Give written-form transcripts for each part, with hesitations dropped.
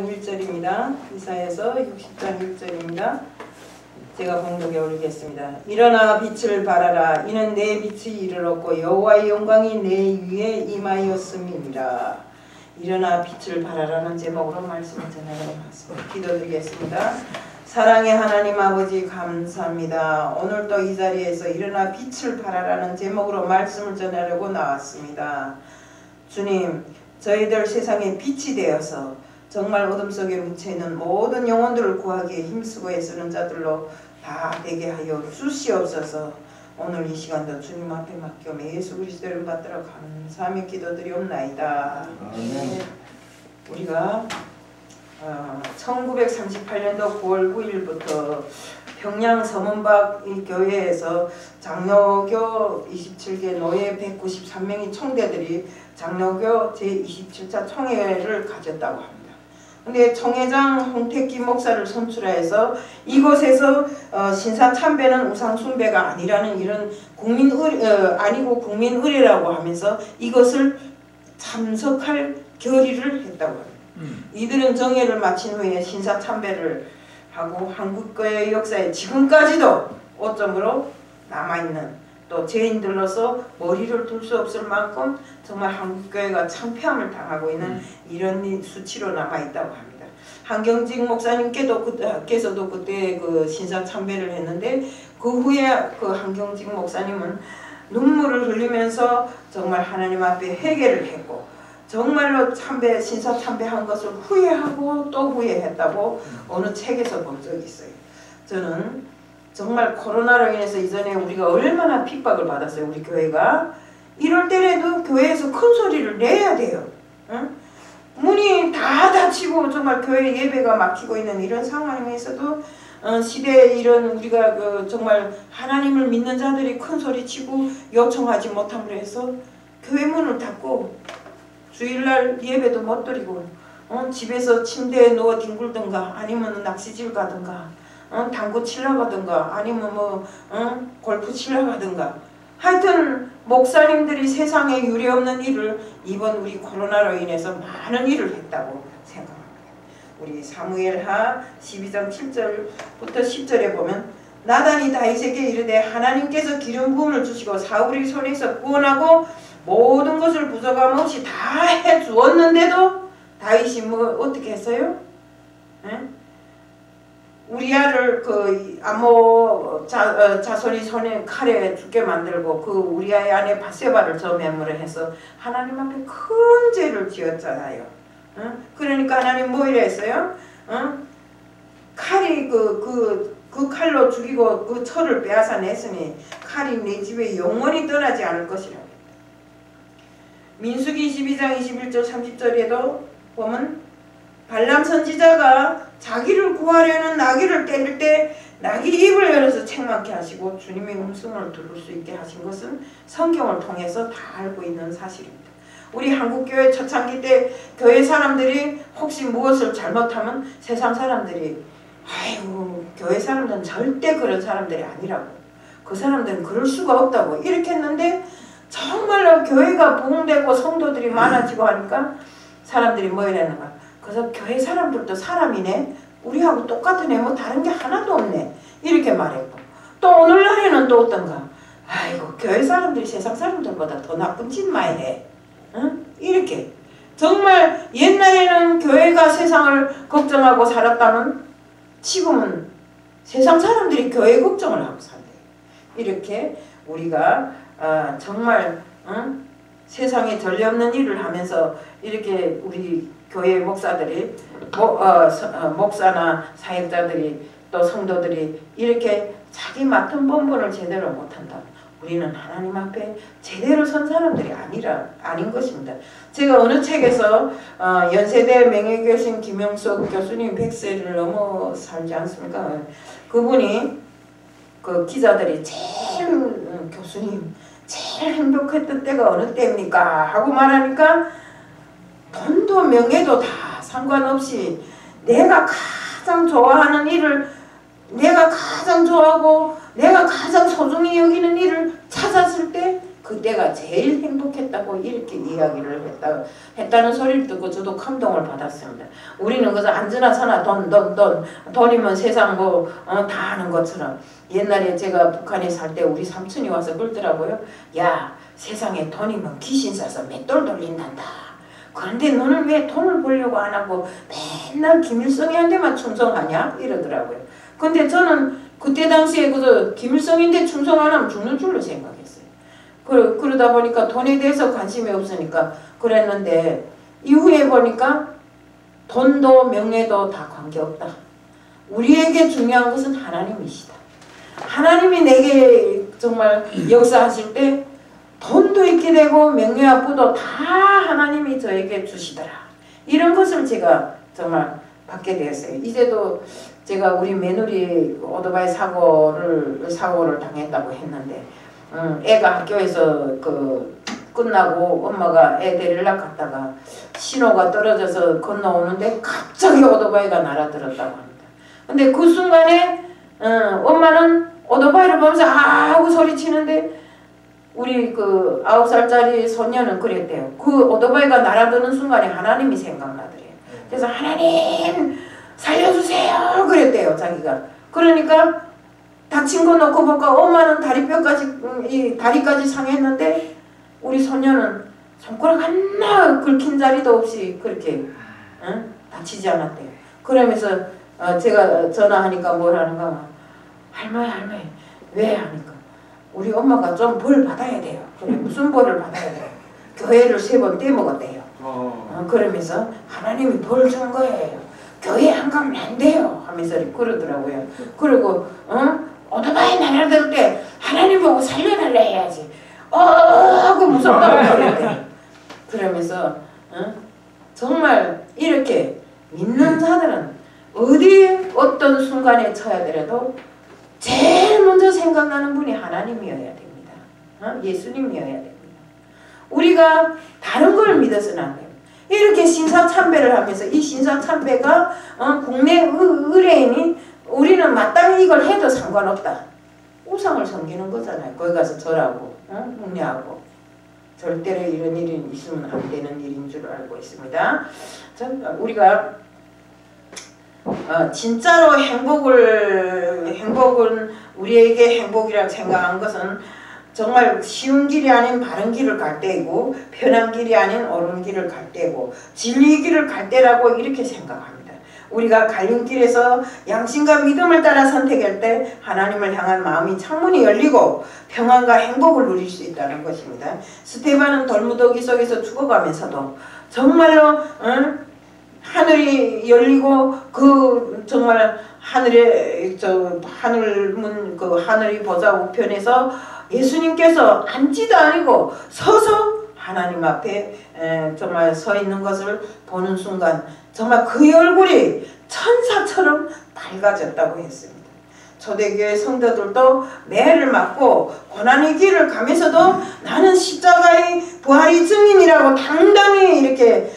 1절입니다. 이사야서 60장 1절입니다. 제가 봉독에 올리겠습니다. 일어나 빛을 발하라. 이는 내 빛이 이르렀고 여호와의 영광이 내 위에 임하였음이니라. 일어나 빛을 발하라는 제목으로 말씀을 전해드리겠습니다. 기도드리겠습니다. 사랑의 하나님 아버지 감사합니다. 오늘도 이 자리에서 일어나 빛을 발하라는 제목으로 말씀을 전하려고 나왔습니다. 주님, 저희들 세상에 빛이 되어서 정말 어둠 속에 묻혀있는 모든 영혼들을 구하기에 힘쓰고 애쓰는 자들로 다 되게 하여 주시옵소서. 오늘 이 시간도 주님 앞에 맡겨 예수 그리스도 이름 받들어 감사하며 기도드리옵나이다. 우리가 1938년도 9월 9일부터 평양 서문박 이 교회에서 장로교 27개 노예 193명의 총대들이 장로교 제27차 총회를 가졌다고 합니다. 근데 총회장 홍택기 목사를 선출해서 이곳에서 신사참배는 우상숭배가 아니라는 이런 아니고 국민의례라고 하면서 이것을 참석할 결의를 했다고 합니다. 이들은 정회를 마친 후에 신사참배를 하고 한국교회 역사에 지금까지도 오점으로 남아있는 또 죄인들로서 머리를 둘 수 없을 만큼 정말 한국교회가 창피함을 당하고 있는 이런 수치로 남아있다고 합니다. 한경직 목사님께서도 그때 그 신사참배를 했는데 그 후에 그 한경직 목사님은 눈물을 흘리면서 정말 하나님 앞에 회개를 했고 정말로 신사참배한 것을 후회하고 또 후회했다고 어느 책에서 본 적이 있어요. 저는 정말 코로나로 인해서 이전에 우리가 얼마나 핍박을 받았어요. 우리 교회가. 이럴 때라도 교회에서 큰 소리를 내야 돼요. 응? 문이 다 닫히고 정말 교회 예배가 막히고 있는 이런 상황에서도 시대에 이런 우리가 정말 하나님을 믿는 자들이 큰 소리치고 요청하지 못함으로 해서 교회 문을 닫고 주일날 예배도 못 드리고 집에서 침대에 누워 뒹굴든가 아니면 낚시질 가든가 당구 치러 가든가 아니면 골프 치러 가든가 하여튼 목사님들이 세상에 유례없는 일을 이번 우리 코로나로 인해서 많은 일을 했다고 생각합니다. 우리 사무엘하 12장 7절부터 10절에 보면 나단이 다윗에게 이르되 하나님께서 기름 부음을 주시고 사울의 손에서 구원하고 모든 것을 부족함 없이 다 해주었는데도 다윗이 어떻게 했어요? 에? 우리아를 아모 자손이 손에 칼에 죽게 만들고 그 우리아의 아내 바세바를 저매물을 해서 하나님 앞에 큰 죄를 지었잖아요. 그러니까 하나님 뭐 이래 했어요? 칼이 그 칼로 죽이고 그 철을 빼앗아 냈으니 칼이 내 집에 영원히 떠나지 않을 것이라. 민수기 22장 21절 30절에도 보면 발람 선지자가 자기를 구하려는 나귀를 때릴 때 나귀 입을 열어서 책망케 하시고 주님의 음성을 들을 수 있게 하신 것은 성경을 통해서 다 알고 있는 사실입니다. 우리 한국교회 초창기 때 교회 사람들이 혹시 무엇을 잘못하면 세상 사람들이 아이고 교회 사람들은 절대 그런 사람들이 아니라고 그 사람들은 그럴 수가 없다고 이렇게 했는데 정말로 교회가 부흥되고 성도들이 많아지고 하니까 사람들이 뭐 이랬는가 그래서 교회 사람들도 사람이네 우리하고 똑같은 애 뭐 다른 게 하나도 없네 이렇게 말했고 또 오늘날에는 또 어떤가 아이고 교회 사람들이 세상 사람들보다 더 나쁜 짓 많이 해 응? 이렇게 정말 옛날에는 교회가 세상을 걱정하고 살았다면 지금은 세상 사람들이 교회 걱정을 하고 산대요. 이렇게 우리가 정말 세상에 전례 없는 일을 하면서 이렇게 우리 교회 목사들이 목사나 사역자들이 또 성도들이 이렇게 자기 맡은 본분을 제대로 못한다. 우리는 하나님 앞에 제대로 선 사람들이 아닌 것입니다. 제가 어느 책에서 연세대 명예교신 김영석 교수님 100세를 넘어 살지 않습니까? 그분이 그 기자들이 교수님 제일 행복했던 때가 어느 때입니까? 하고 말하니까 돈도 명예도 다 상관없이 내가 가장 좋아하는 일을 내가 가장 좋아하고 내가 가장 소중히 여기는 일을 찾았을 때 그때가 제일 행복했다고 이렇게 이야기를 했다는 소리를 듣고 저도 감동을 받았습니다. 우리는 그래서 앉으나 서나 돈이면 세상 다 하는 것처럼. 옛날에 제가 북한에 살 때 우리 삼촌이 와서 그러더라고요. 야, 세상에 돈이면 귀신 싸서 맷돌 돌린단다. 그런데 너는 왜 돈을 벌려고 안 하고 맨날 김일성이한테만 충성하냐? 이러더라고요. 근데 저는 그때 당시에 그저 김일성인데 충성 안 하면 죽는 줄로 생각했어요. 그러다 보니까 돈에 대해서 관심이 없으니까 그랬는데 이후에 보니까 돈도 명예도 다 관계없다. 우리에게 중요한 것은 하나님이시다. 하나님이 내게 정말 역사하실 때 돈도 있게 되고 명예와 부도 다 하나님이 저에게 주시더라. 이런 것을 제가 정말 받게 되었어요. 이제도 제가 우리 며느리 오토바이 사고를 당했다고 했는데 애가 학교에서 끝나고 엄마가 애 데리러 갔다가 신호가 떨어져서 건너오는데 갑자기 오토바이가 날아들었다고 합니다. 근데 그 순간에 엄마는 오토바이를 보면서 아 하고 소리치는데 우리 9살짜리 소녀는 그랬대요. 그 오토바이가 날아드는 순간에 하나님이 생각나더래요. 그래서 하나님 살려주세요 그랬대요 자기가. 그러니까 다친 거 놓고 보니까 엄마는 다리까지 상했는데 우리 소녀는 손가락 하나 긁힌 자리도 없이 그렇게 다치지 않았대요. 그러면서 제가 전화하니까 뭘 하는가, 할머니 왜 하니까 우리 엄마가 좀 벌 받아야 돼요. 그래 무슨 벌을 받아야 돼요? 교회를 3번 떼먹었대요. 그러면서 하나님이 벌 준 거예요. 교회 안 가면 안 돼요 하면서 그러더라고요. 그리고 오토바이 날아들 때 하나님 보고 살려달라 해야지. 하고 무섭다고 그랬대요. 그러면서 정말 이렇게 믿는 자들은 어떤 순간에 처하더라도 제일 먼저 생각나는 분이 하나님이어야 됩니다. 예수님이어야 됩니다. 우리가 다른 걸 믿어서는 안 돼요. 이렇게 신사참배를 하면서 이 신사참배가 국내 의뢰인이 우리는 마땅히 이걸 해도 상관없다. 우상을 섬기는 거잖아요. 거기 가서 절하고 묵례하고 절대로 이런 일이 있으면 안 되는 일인 줄 알고 있습니다. 우리가 진짜로 행복은 우리에게 행복이라고 생각한 것은 정말 쉬운 길이 아닌 바른 길을 갈 때이고 편한 길이 아닌 옳은 길을 갈 때고 진리의 길을 갈 때라고 이렇게 생각합니다. 우리가 갈림길에서 양심과 믿음을 따라 선택할 때 하나님을 향한 마음이 창문이 열리고 평안과 행복을 누릴 수 있다는 것입니다. 스테반은 돌무더기 속에서 죽어가면서도 정말로 하늘이 열리고 정말 하늘이 보좌 우편에서 예수님께서 앉지도 아니고 서서 하나님 앞에 정말 서 있는 것을 보는 순간 정말 그의 얼굴이 천사처럼 밝아졌다고 했습니다. 초대교회 성도들도 매를 맞고 고난의 길을 가면서도 나는 십자가의 부활의 증인이라고 당당히 이렇게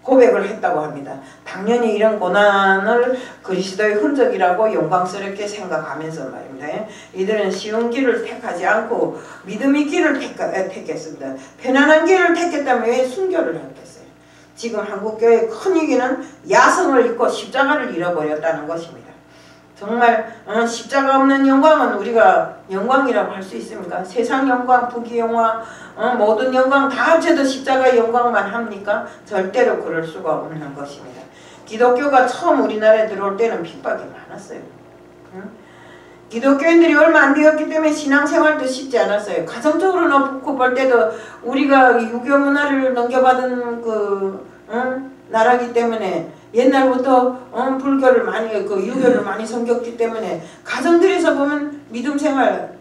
고백을 했다고 합니다. 당연히 이런 고난을 그리스도의 흔적이라고 영광스럽게 생각하면서 말입니다. 이들은 쉬운 길을 택하지 않고 믿음의 길을 택했습니다. 편안한 길을 택했다면 왜 순교를 했겠어요? 지금 한국교회의 큰 위기는 야성을 잃고 십자가를 잃어버렸다는 것입니다. 정말 십자가 없는 영광은 우리가 영광이라고 할 수 있습니까? 세상 영광, 부귀 영광, 모든 영광 다 합쳐도 십자가의 영광만 합니까? 절대로 그럴 수가 없는 것입니다. 기독교가 처음 우리나라에 들어올 때는 핍박이 많았어요. 기독교인들이 얼마 안 되었기 때문에 신앙생활도 쉽지 않았어요. 가정적으로 놓고 볼 때도 우리가 유교 문화를 넘겨받은 나라기 때문에 옛날부터 불교를 많이 유교를 많이 섬겼기 때문에 가정들에서 보면 믿음 생활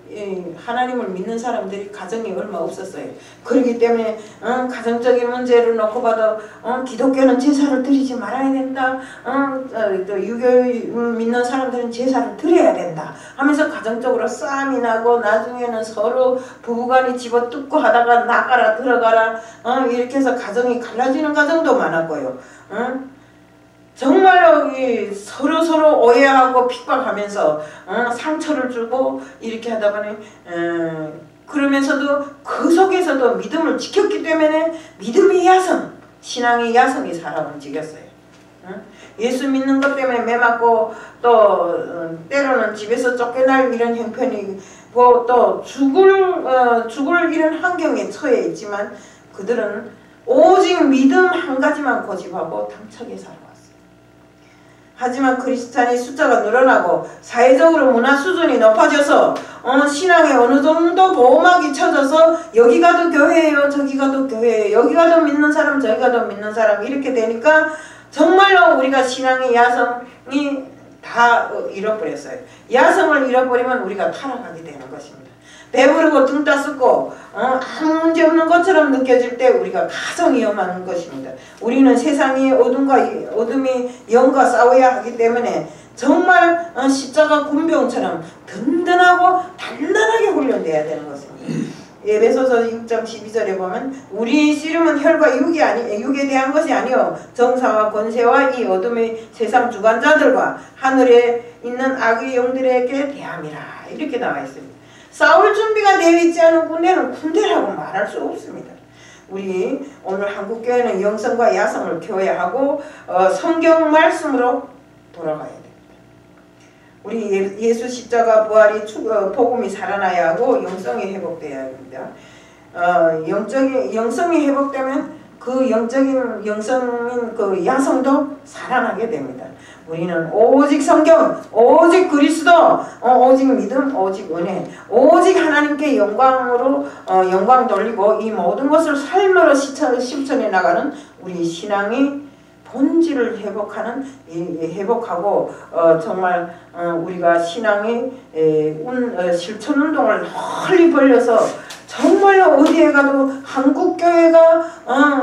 하나님을 믿는 사람들이 가정이 얼마 없었어요. 그렇기 때문에 가정적인 문제를 놓고 봐도 기독교는 제사를 드리지 말아야 된다. 또 유교를 믿는 사람들은 제사를 드려야 된다 하면서 가정적으로 싸움이 나고 나중에는 서로 부부간이 집어뜯고 하다가 나가라 들어가라 이렇게 해서 가정이 갈라지는 가정도 많았고요. 정말로 서로 오해하고 핍박하면서 상처를 주고 이렇게 하다 보니 그러면서도 그 속에서도 믿음을 지켰기 때문에 믿음의 야성, 신앙의 야성이 살아 움직였어요. 예수 믿는 것 때문에 매 맞고 또 때로는 집에서 쫓겨날 이런 형편이 또 죽을 이런 환경에 처해 있지만 그들은 오직 믿음 한 가지만 고집하고 당차게 살아왔어요. 하지만 크리스찬의 숫자가 늘어나고 사회적으로 문화 수준이 높아져서 신앙에 어느 정도 보호막이 쳐져서 여기 가도 교회예요, 저기 가도 교회예요, 여기 가도 믿는 사람, 저기 가도 믿는 사람 이렇게 되니까 정말로 우리가 신앙의 야성이 다 잃어버렸어요. 야성을 잃어버리면 우리가 타락하게 되는 것입니다. 배부르고 등 따숩고 아무 문제 없는 것처럼 느껴질 때 우리가 가장 위험한 것입니다. 우리는 세상의 어둠이 영과 싸워야 하기 때문에 정말 십자가 군병처럼 든든하고 단단하게 훈련돼야 되는 것입니다. 에베소서 6장 12절에 보면 우리 씨름은 혈과 육에 대한 것이 아니요 정사와 권세와 이 어둠의 세상 주관자들과 하늘에 있는 악의 영들에게 대함이라 이렇게 나와 있습니다. 싸울 준비가 되어 있지 않은 군대는 군대라고 말할 수 없습니다. 우리 오늘 한국교회는 영성과 야성을 키워야 하고 성경 말씀으로 돌아가야 됩니다. 우리 예수 십자가 부활이 복음이 살아나야 하고 영성이 회복돼야 합니다. 영성이 회복되면 그 영적인 영성인 그 야성도 살아나게 됩니다. 우리는 오직 성경, 오직 그리스도, 오직 믿음, 오직 은혜, 오직 하나님께 영광으로 영광 돌리고 이 모든 것을 삶으로 실천해 나가는 우리 신앙의 본질을 회복하고 정말 우리가 신앙의 실천 운동을 널리 벌려서 정말로 어디에 가도 한국교회가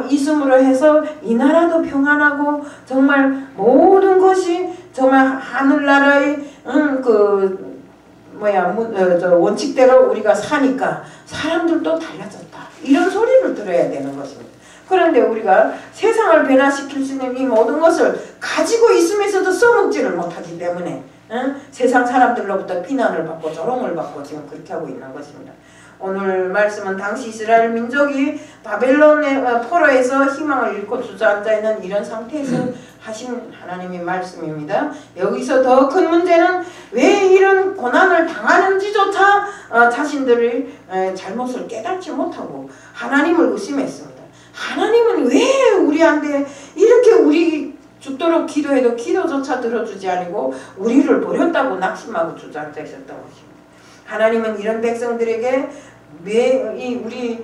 있음으로 해서 이 나라도 평안하고 정말 모든 것이 정말 하늘나라의 원칙대로 우리가 사니까 사람들도 달라졌다. 이런 소리를 들어야 되는 것입니다. 그런데 우리가 세상을 변화시킬 수 있는 이 모든 것을 가지고 있으면서도 써먹지를 못하기 때문에 세상 사람들로부터 비난을 받고 조롱을 받고 지금 그렇게 하고 있는 것입니다. 오늘 말씀은 당시 이스라엘 민족이 바벨론의 포로에서 희망을 잃고 주저앉아 있는 이런 상태에서 하신 하나님의 말씀입니다. 여기서 더 큰 문제는 왜 이런 고난을 당하는지조차 자신들의 잘못을 깨닫지 못하고 하나님을 의심했습니다. 하나님은 왜 우리한테 이렇게 우리 죽도록 기도해도 기도조차 들어주지 않고 우리를 버렸다고 낙심하고 주저앉아 있었던 것입니다. 하나님은 이런 백성들에게 우리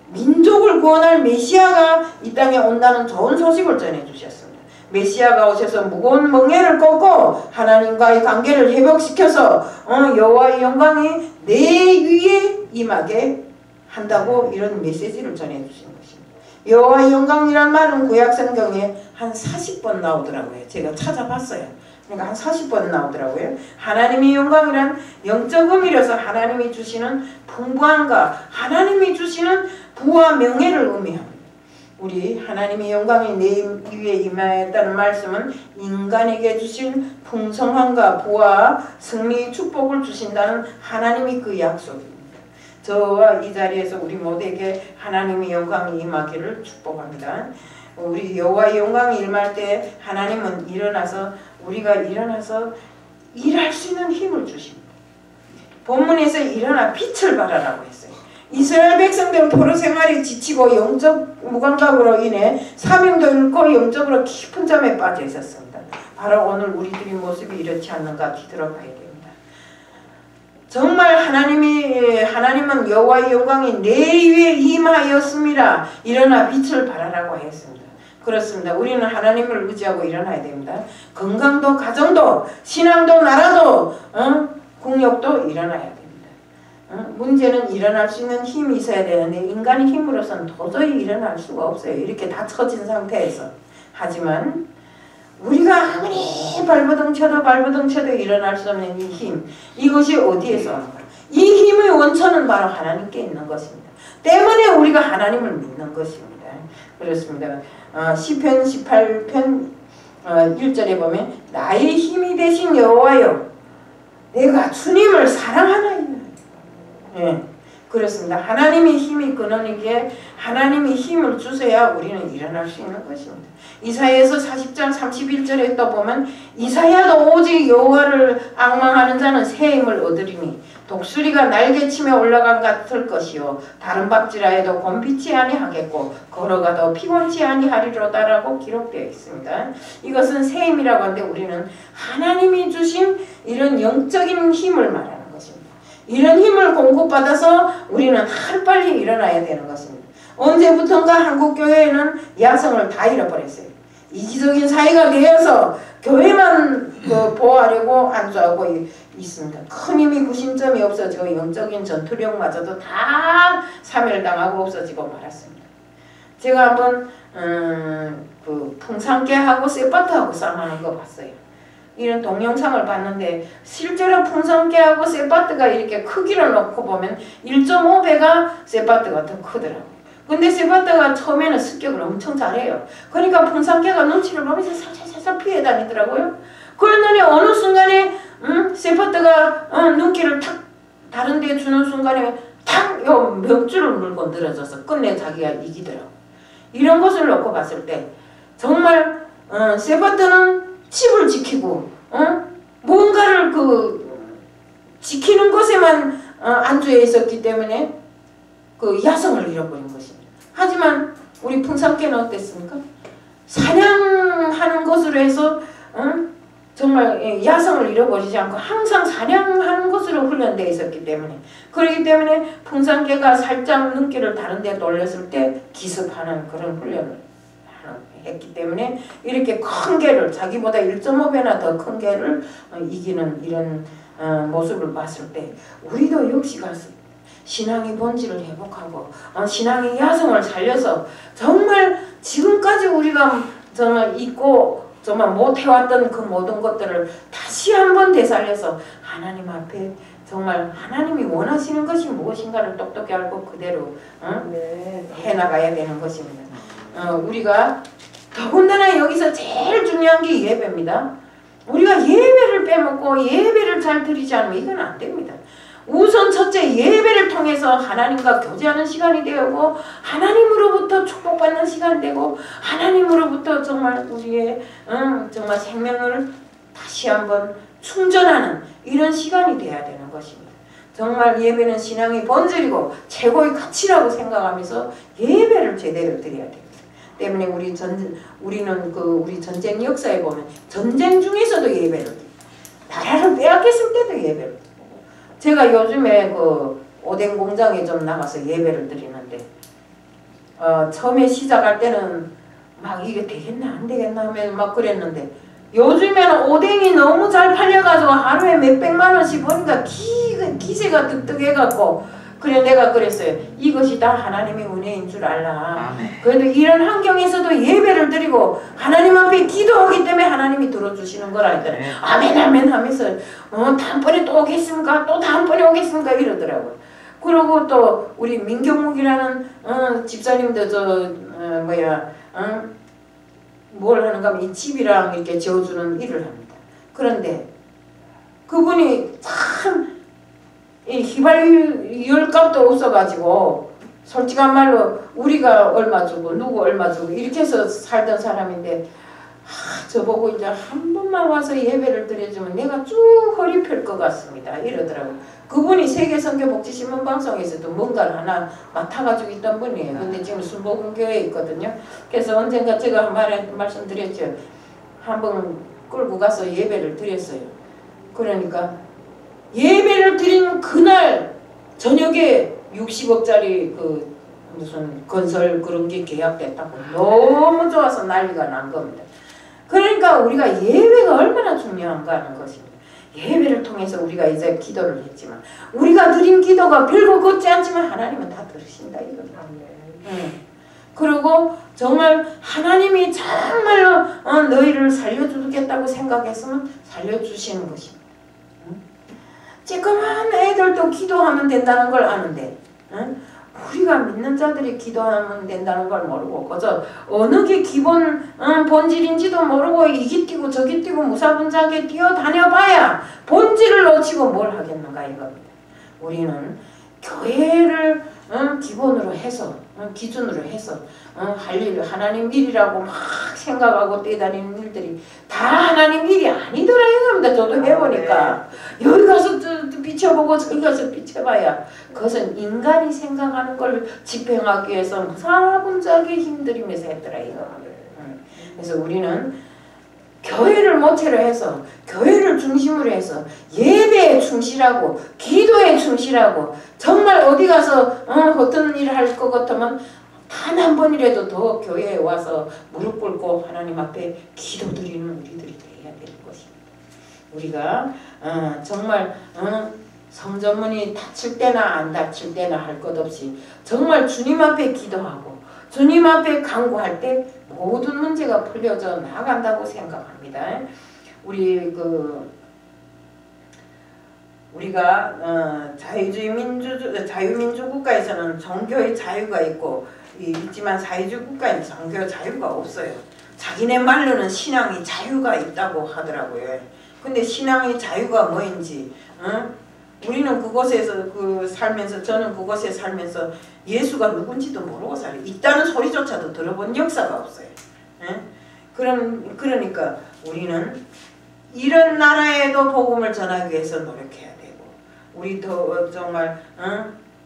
민족을 구원할 메시아가 이 땅에 온다는 좋은 소식을 전해주셨습니다. 메시아가 오셔서 무거운 멍에를 꺾고 하나님과의 관계를 회복시켜서 여호와의 영광이 내 위에 임하게 한다고 이런 메시지를 전해주신 것입니다. 여호와의 영광이란 말은 구약 성경에 한 40번 나오더라고요. 제가 찾아봤어요. 그러니까 한 40번 나오더라고요. 하나님의 영광이란 영적 의미로서 하나님이 주시는 풍부함과 하나님이 주시는 부와 명예를 의미합니다. 우리 하나님의 영광이 내 위에 임하였다는 말씀은 인간에게 주신 풍성함과 부와 승리의 축복을 주신다는 하나님의 그 약속입니다. 저와 이 자리에서 우리 모두에게 하나님의 영광이 임하기를 축복합니다. 우리 여호와의 영광이 임할 때 하나님은 우리가 일어나서 일할 수 있는 힘을 주십니다. 본문에서 일어나 빛을 발하라고 했어요. 이스라엘 백성들은 포로 생활에 지치고 영적 무감각으로 인해 사명도 잃고 영적으로 깊은 잠에 빠져 있었습니다. 바로 오늘 우리들의 모습이 이렇지 않는가 뒤돌아봐야 됩니다. 정말 하나님은 여호와의 영광이 내 위에 임하였습니다. 일어나 빛을 발하라고 했습니다. 그렇습니다. 우리는 하나님을 의지하고 일어나야 됩니다. 건강도 가정도 신앙도 나라도 국력도 일어나야 됩니다. 문제는 일어날 수 있는 힘이 있어야 되는데 인간의 힘으로서는 도저히 일어날 수가 없어요. 이렇게 다 처진 상태에서. 하지만 우리가 아무리 발버둥 쳐도 일어날 수 없는 이 힘, 이것이 어디에서 오는가? 이 힘의 원천은 바로 하나님께 있는 것입니다. 때문에 우리가 하나님을 믿는 것입니다. 그렇습니다. 시편 18편 1절에 보면 나의 힘이 되신 여호와여 내가 주님을 사랑하나이다. 예. 그렇습니다. 하나님이 힘이 끊으니까 하나님이 힘을 주셔야 우리는 일어날 수 있는 것입니다. 이사야에서 40장 31절에 또 보면 이사야도 오직 여호와를 앙망하는 자는 새 힘을 얻으리니 독수리가 날개치며 올라간 같을 것이요 다른 박지라에도 곤피치 아니하겠고 걸어가도 피곤치 아니하리로다라고 기록되어 있습니다. 이것은 새 힘이라고 하는데 우리는 하나님이 주신 이런 영적인 힘을 말하는 것입니다. 이런 힘을 공급받아서 우리는 하루빨리 일어나야 되는 것입니다. 언제부턴가 한국교회에는 야성을 다 잃어버렸어요. 이기적인 사회가 되어서 교회만 보호하려고 안주하고 있습니다. 큰 힘이 구심점이 없어지고 영적인 전투력마저도 다 사멸당하고 없어지고 말았습니다. 제가 한번 풍산개하고 쇠바트하고 싸움하는 거 봤어요. 이런 동영상을 봤는데 실제로 풍선깨하고 쇠바트가 이렇게 크기를 놓고 보면 1.5배가 쇠바트가 더 크더라고요. 근데 쇠바트가 처음에는 습격을 엄청 잘해요. 그러니까 풍선깨가 눈치를 보면서 살살 피해 다니더라고요. 그러더니 어느 순간에 쇠바트가 눈길을 탁 다른 데 주는 순간에 탁 멱줄을 물고 늘어져서 끝내 자기가 이기더라고요. 이런 것을 놓고 봤을 때 정말 쇠바트는 칩을 지키고 뭔가를 지키는 것에만 안주해 있었기 때문에 야성을 잃어버린 것입니다. 하지만 우리 풍산개는 어땠습니까? 사냥하는 것으로 해서 정말 야성을 잃어버리지 않고 항상 사냥하는 것으로 훈련되어 있었기 때문에 그렇기 때문에 풍산개가 살짝 눈길을 다른 데 돌렸을 때 기습하는 그런 훈련을 했기 때문에 이렇게 큰 개를 자기보다 1.5배나 더 큰 개를 이기는 이런 모습을 봤을 때 우리도 역시 신앙의 본질을 회복하고 신앙의 야성을 살려서 정말 지금까지 우리가 정말 잊고 정말 못해왔던 그 모든 것들을 다시 한번 되살려서 하나님 앞에 정말 하나님이 원하시는 것이 무엇인가를 똑똑히 알고 그대로 해나가야 되는 것입니다. 우리가 더군다나 여기서 제일 중요한 게 예배입니다. 우리가 예배를 빼먹고 예배를 잘 드리지 않으면 이건 안 됩니다. 우선 첫째 예배를 통해서 하나님과 교제하는 시간이 되고 하나님으로부터 축복받는 시간이 되고 하나님으로부터 정말 우리의 정말 생명을 다시 한번 충전하는 이런 시간이 돼야 되는 것입니다. 정말 예배는 신앙의 본질이고 최고의 가치라고 생각하면서 예배를 제대로 드려야 됩니다. 때문에 우리는 우리 전쟁 역사에 보면 전쟁 중에서도 예배를 드립니다. 나라를 빼앗겼을 때도 예배를 드립니다. 제가 요즘에 오뎅 공장에 좀 나가서 예배를 드리는데 처음에 시작할 때는 막 이게 되겠나 안 되겠나 하면 막 그랬는데 요즘에는 오뎅이 너무 잘 팔려가지고 하루에 몇백만 원씩 버니까 기세가 득득해갖고 그래 내가 그랬어요. 이것이 다 하나님의 은혜인 줄 알라. 그래도 이런 환경에서도 예배를 드리고 하나님 앞에 기도하기 때문에 하나님이 들어주시는 거라 했더니 아멘 아멘 하면서 다음번에 또 오겠습니까? 또 다음번에 오겠습니까? 이러더라고요. 그리고 또 우리 민경묵이라는 집사님도 뭘 하는가 하면 이 집이랑 이렇게 지어주는 일을 합니다. 그런데 그분이 참 이 휘발유 값도 없어가지고 솔직한 말로 우리가 얼마 주고 누구 얼마 주고 이렇게 해서 살던 사람인데 저보고 이제 한 번만 와서 예배를 드려주면 내가 쭉 허리 펼 것 같습니다 이러더라고요. 그분이 세계선교복지신문 방송에서도 뭔가를 하나 맡아가지고 있던 분이에요. 근데 지금 순복음교회에 있거든요. 그래서 언젠가 제가 말씀드렸죠. 한번 끌고 가서 예배를 드렸어요. 그러니까 예배를 드린 그날 저녁에 60억짜리 무슨 건설 그런 게 계약됐다고 너무 좋아서 난리가 난 겁니다. 그러니까 우리가 예배가 얼마나 중요한가 하는 것입니다. 예배를 통해서 우리가 이제 기도를 했지만 우리가 드린 기도가 별거 걷지 않지만 하나님은 다 들으신다 이겁니다. 그리고 정말 하나님이 정말로 너희를 살려주겠다고 생각했으면 살려주시는 것입니다. 쬐끄만 애들도 기도하면 된다는 걸 아는데 우리가 믿는 자들이 기도하면 된다는 걸 모르고 그저 어느 게 기본 본질인지도 모르고 이기 뛰고 저기 뛰고 무사분자하게 뛰어다녀봐야 본질을 놓치고 뭘 하겠는가 이겁니다. 우리는 교회를 기본으로 해서 기준으로 해서 할 일, 하나님 일이라고 막 생각하고 뛰다니는 일들이 다 하나님 일이 아니더라 이겁니다. 저도 해보니까 여기 가서 비춰보고 저기 가서 비춰봐야 그것은 인간이 생각하는 걸 집행하기 위해서 무사분자하게 힘들이면서 했더라 이거. 그래서 우리는 교회를 모체로 해서 교회를 중심으로 해서 예배에 충실하고 기도에 충실하고 정말 어디 가서 어떤 일을 할 것 같으면 단 한 번이라도 더 교회에 와서 무릎 꿇고 하나님 앞에 기도드리는 우리들이 되어야 되는 것입니다. 우리가 정말 성전문이 닫힐 때나 안 닫힐 때나 할 것 없이 정말 주님 앞에 기도하고 주님 앞에 간구할 때 모든 문제가 풀려져 나간다고 생각합니다. 우리가 자유민주 국가에서는 종교의 자유가 있지만 사회주의 국가에는 종교의 자유가 없어요. 자기네 말로는 신앙의 자유가 있다고 하더라고요. 근데 신앙의 자유가 뭐인지 우리는 그곳에서 살면서 저는 그곳에 살면서 예수가 누군지도 모르고 살아요. 있다는 소리조차도 들어본 역사가 없어요. 그러니까 우리는 이런 나라에도 복음을 전하기 위해서 노력해야 되고 우리도 정말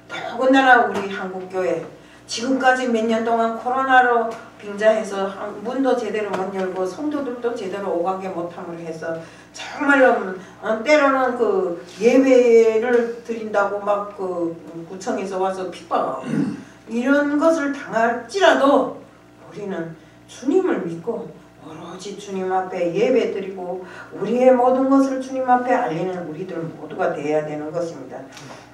더군다나 우리 한국교회 지금까지 몇 년 동안 코로나로 빙자해서 문도 제대로 못 열고 성도들도 제대로 오가게 못함으로 해서 정말로 때로는 그 예배를 드린다고 막 구청에서 와서 핍박하고 이런 것을 당할지라도 우리는 주님을 믿고 오로지 주님 앞에 예배 드리고 우리의 모든 것을 주님 앞에 알리는 우리들 모두가 되어야 되는 것입니다.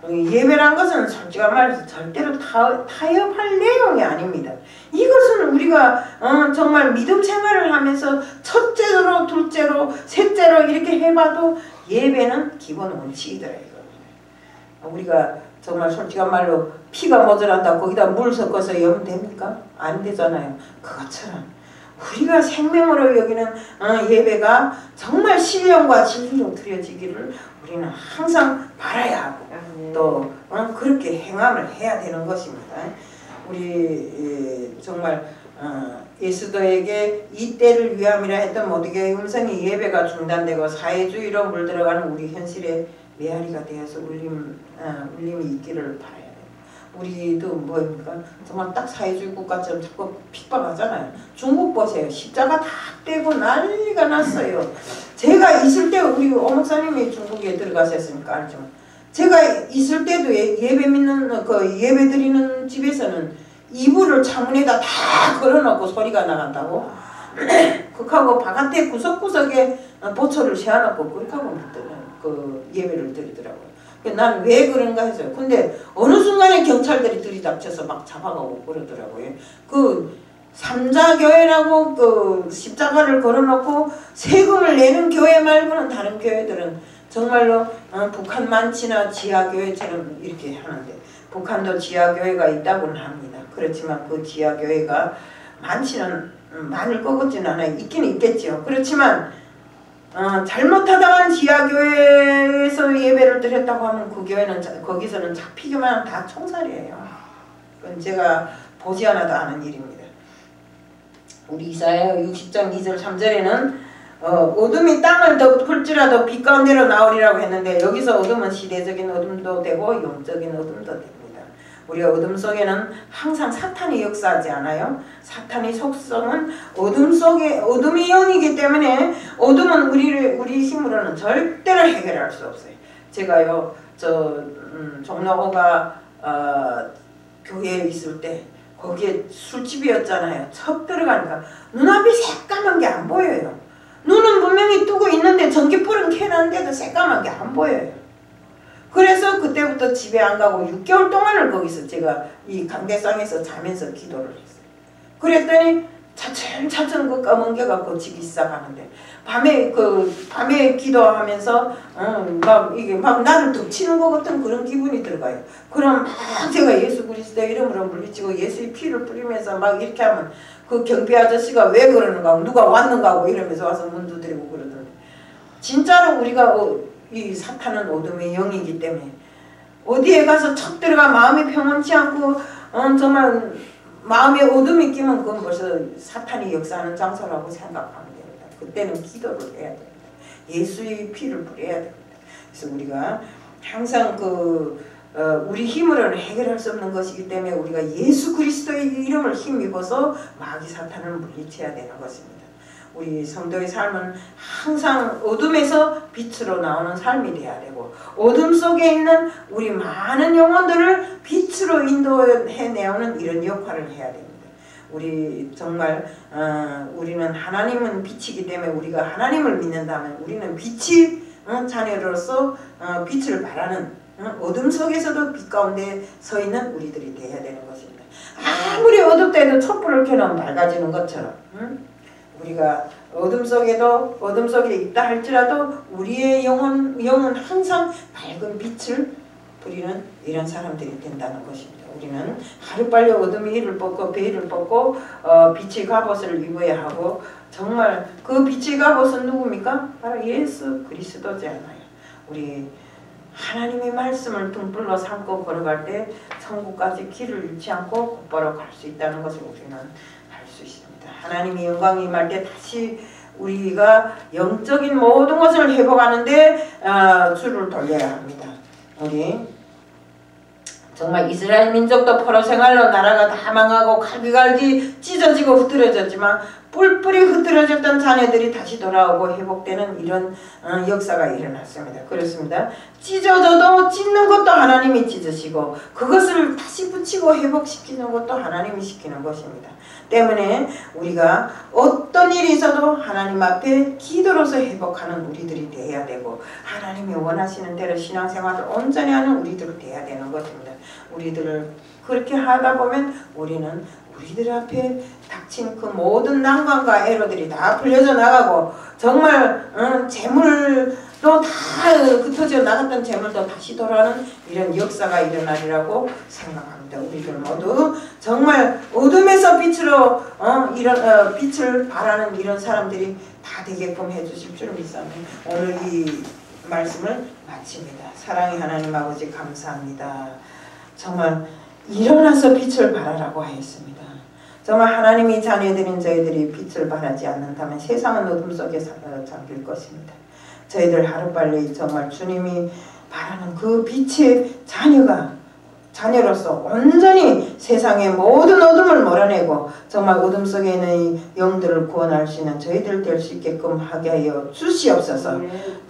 예배란 것은 솔직한 말해서 절대로 타협할 내용이 아닙니다. 이것은 우리가 정말 믿음 생활을 하면서 첫째로 둘째로 셋째로 이렇게 해봐도 예배는 기본 원칙이더라 이거. 우리가 정말 솔직한 말로 피가 모자란다 거기다 물 섞어서 여면 됩니까? 안 되잖아요. 그것처럼 우리가 생명으로 여기는 예배가 정말 신령과 진리로 드려지기를 우리는 항상 바라야 하고 또 그렇게 행함을 해야 되는 것입니다. 우리 정말 예수도에게 이 때를 위함이라 했던 모두의 음성이 예배가 중단되고 사회주의로 물들어가는 우리 현실의 메아리가 되어서 울림이 있기를 바라야 돼요. 우리도 뭐입니까? 정말 딱 사회주의 국가처럼 자꾸 핍박하잖아요. 중국 보세요. 십자가 다 떼고 난리가 났어요. 제가 있을 때 우리 오 목사님이 중국에 들어가셨으니까 알죠. 제가 있을 때도 예배 드리는 집에서는 이불을 창문에다 다 걸어놓고 소리가 나간다고. 그하고 바깥에 구석구석에 보초를 세워놓고 그렇게 하고 예배를 드리더라고요. 난 왜 그런가 했어요. 근데 어느 순간에 경찰들이 들이닥쳐서 막 잡아가고 그러더라고요. 삼자교회라고 십자가를 걸어놓고 세금을 내는 교회 말고는 다른 교회들은 정말로 북한 만치나 지하교회처럼 이렇게 하는데 북한도 지하교회가 있다고는 합니다. 그렇지만 그 지하교회가 많을 것 같지는 않아요. 있긴 있겠죠. 그렇지만 잘못하다가 지하교회에서 예배를 드렸다고 하면 그 교회는 거기서는 잡히기만 하면 다 총살이에요. 그건 제가 보지 않아도 아는 일입니다. 우리 이사야 60장 2절 3절에는 어둠이 땅을 덮을지라도 빛 가운데로 나오리라고 했는데 여기서 어둠은 시대적인 어둠도 되고 영적인 어둠도 됩니다. 우리 어둠 속에는 항상 사탄이 역사하지 않아요? 사탄의 속성은 어둠이 영이기 때문에 어둠은 우리 힘으로는 절대로 해결할 수 없어요. 제가요, 종로호가 교회에 있을 때 거기에 술집이었잖아요. 척 들어가니까 눈앞이 새까만 게 안 보여요. 눈은 분명히 뜨고 있는데 전기불은 켜놨는데도 새까만 게 안 보여요. 그래서 그때부터 집에 안 가고 6개월 동안을 거기서 제가 이 강대상에서 자면서 기도를 했어요. 그랬더니 차츰 그 검은 게가 고치기 시작하는데 밤에 기도하면서 막 나를 덮치는 것 같은 그런 기분이 들어가요. 그럼 막 제가 예수 그리스도 이름으로 물리치고 예수의 피를 뿌리면서 막 이렇게 하면 그 경비 아저씨가 왜 그러는가 하고 누가 왔는가 하고 이러면서 와서 문 두드리고 그러더니 진짜로 우리가 이 사탄은 어둠의 영이기 때문에 어디에 가서 척 들어가 마음이 평온치 않고 정말 마음에 어둠이 끼면 그건 벌써 사탄이 역사하는 장소라고 생각하면 됩니다. 그때는 기도를 해야 됩니다. 예수의 피를 뿌려야 됩니다. 그래서 우리가 항상 우리 힘으로는 해결할 수 없는 것이기 때문에 우리가 예수 그리스도의 이름을 힘입어서 마귀 사탄을 물리쳐야 되는 것입니다. 우리 성도의 삶은 항상 어둠에서 빛으로 나오는 삶이 돼야 되고 어둠 속에 있는 우리 많은 영혼들을 빛으로 인도해내오는 이런 역할을 해야 됩니다. 우리 정말 우리는 하나님은 빛이기 때문에 우리가 하나님을 믿는다면 우리는 빛이 자녀로서 빛을 발하는 어둠 속에서도 빛 가운데 서 있는 우리들이 되어야 되는 것입니다. 아무리 어둡대도 촛불을 켜놓으면 밝아지는 것처럼 우리가 어둠 속에 있다 할지라도 우리의 영은 항상 밝은 빛을 부리는 이런 사람들이 된다는 것입니다. 우리는 하루빨리 어둠의 일을 벗고 베일을 벗고 빛의 갑옷을 입어야 하고 정말 그 빛의 갑옷은 누굽니까? 바로 예수 그리스도잖아요. 우리 하나님의 말씀을 등불로 삼고 걸어갈 때 천국까지 길을 잃지 않고 곧바로 갈 수 있다는 것을 우리는 알 수 있습니다. 하나님의 영광이 임할 때 다시 우리가 영적인 모든 것을 회복하는데 줄을 돌려야 합니다. 우리 정말 이스라엘 민족도 포로 생활로 나라가 다 망하고 갈기갈기 찢어지고 흐트러졌지만 뿔뿔이 흐트러졌던 자녀들이 다시 돌아오고 회복되는 이런 역사가 일어났습니다. 그렇습니다. 찢어져도 찢는 것도 하나님이 찢으시고 그것을 다시 붙이고 회복시키는 것도 하나님이 시키는 것입니다. 때문에 우리가 어떤 일이 있어도 하나님 앞에 기도로서 회복하는 우리들이 되어야 되고 하나님이 원하시는 대로 신앙생활을 온전히 하는 우리들이 되어야 되는 것입니다. 우리들을 그렇게 하다 보면 우리는 우리들 앞에 닥친 그 모든 난관과 애로들이 다 풀려져 나가고 정말 재물도 다 흩어져 나갔던 재물도 다시 돌아오는 이런 역사가 일어나리라고 생각합니다. 우리들 모두 정말 어둠에서 빛으로 빛을 발하는 이런 사람들이 다 되게끔 해주실 줄 믿습니다. 오늘 이 말씀을 마칩니다. 사랑의 하나님 아버지 감사합니다. 정말 일어나서 빛을 발하라고 하였습니다. 정말 하나님이 자녀들인 저희들이 빛을 발하지 않는다면 세상은 어둠 속에 잠길 것입니다. 저희들 하루빨리 정말 주님이 바라는 그 빛의 자녀로서 온전히 세상의 모든 어둠을 몰아내고 정말 어둠 속에 있는 영들을 구원할 수 있는 저희들 될 수 있게끔 하게 하여 주시옵소서.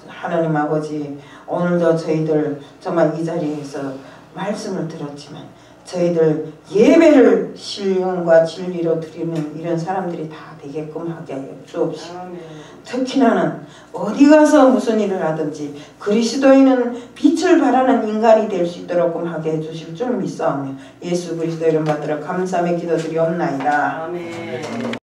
하나님 아버지 오늘도 저희들 정말 이 자리에서 말씀을 들었지만 저희들 예배를 신령과 진리로 드리는 이런 사람들이 다 되게끔 하게 하여 주옵시고 특히나는 어디 가서 무슨 일을 하든지 그리스도인은 빛을 발하는 인간이 될 수 있도록 하게 해주실 줄 믿사오며 예수 그리스도 이름 받들어 감사의 기도드리옵나이다. 아멘.